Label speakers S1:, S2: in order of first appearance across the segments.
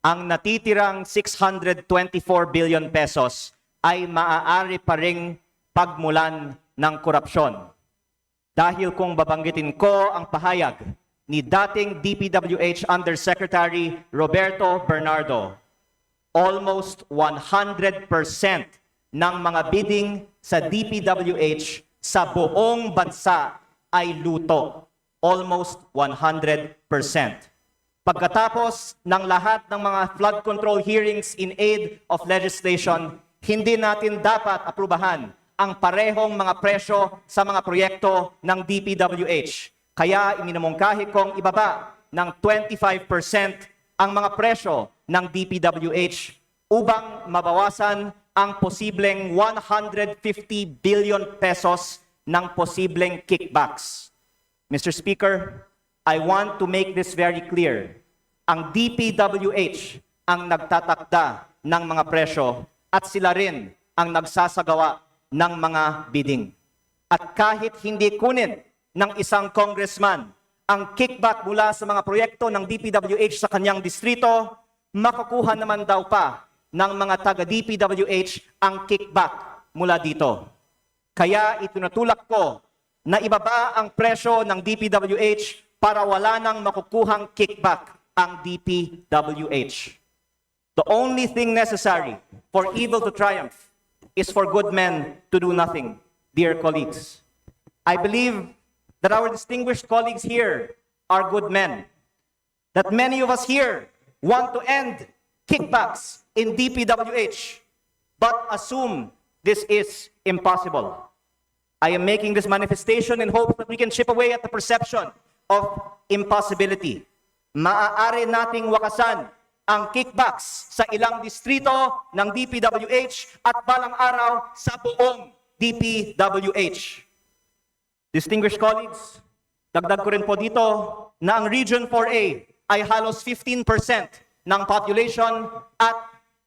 S1: ang natitirang 624 billion pesos ay maaari pa ring pagmulan ng korupsyon. Dahil kung babanggitin ko ang pahayag ni dating DPWH Undersecretary Roberto Bernardo, almost 100% ng mga bidding sa DPWH sa buong bansa ay luto. Almost 100%. Pagkatapos ng lahat ng mga flood control hearings in aid of legislation, hindi natin dapat aprubahan ang parehong mga presyo sa mga proyekto ng DPWH. Kaya iminamungkahi kong ibaba ng 25% ang mga presyo ng DPWH upang mabawasan ang posibleng 150 billion pesos ng posibleng kickbacks. Mr. Speaker, I want to make this very clear. Ang DPWH ang nagtatakda ng mga presyo at sila rin ang nagsasagawa ng mga bidding. At kahit hindi kunin ng isang congressman ang kickback mula sa mga proyekto ng DPWH sa kanyang distrito, makukuha naman daw pa ng mga taga-DPWH ang kickback mula dito. Kaya itinutulak ko na ibaba ang presyo ng DPWH para wala nang makukuhang kickback ang DPWH. The only thing necessary for evil to triumph is for good men to do nothing, dear colleagues. I believe that our distinguished colleagues here are good men, that many of us here want to end kickbacks in DPWH, but assume this is impossible. I am making this manifestation in hopes that we can chip away at the perception of impossibility. Maaari nating wakasan ang kickbacks sa ilang distrito ng DPWH at balang araw sa buong DPWH. Distinguished colleagues, dagdag ko rin po dito na ang Region 4A ay halos 15% ng population at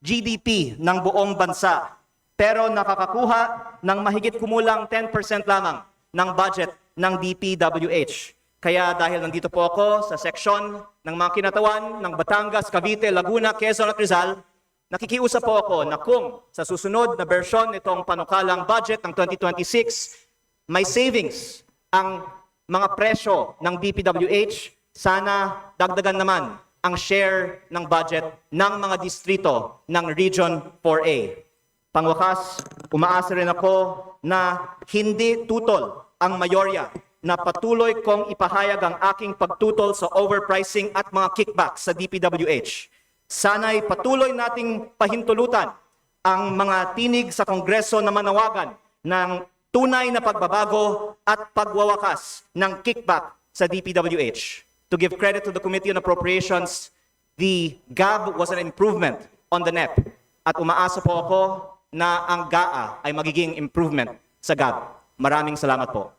S1: GDP ng buong bansa. Pero nakakakuha ng mahigit kumulang 10% lamang ng budget ng DPWH. Kaya dahil nandito po ako sa seksyon ng mga kinatawan ng Batangas, Cavite, Laguna, Quezon at Rizal, nakikiusap po ako na kung sa susunod na bersyon nitong panukalang budget ng 2026, may savings ang mga presyo ng DPWH, sana dagdagan naman ang share ng budget ng mga distrito ng Region 4A. Pangwakas, umaasa rin ako na hindi tutol ang mayorya na patuloy kong ipahayag ang aking pagtutol sa overpricing at mga kickbacks sa DPWH. Sana'y patuloy nating pahintulutan ang mga tinig sa Kongreso na manawagan ng tunay na pagbabago at pagwawakas ng kickback sa DPWH. To give credit to the Committee on Appropriations, the GAB was an improvement on the NEP. At umaasa po ako na ang GAA ay magiging improvement sa GAB. Maraming salamat po.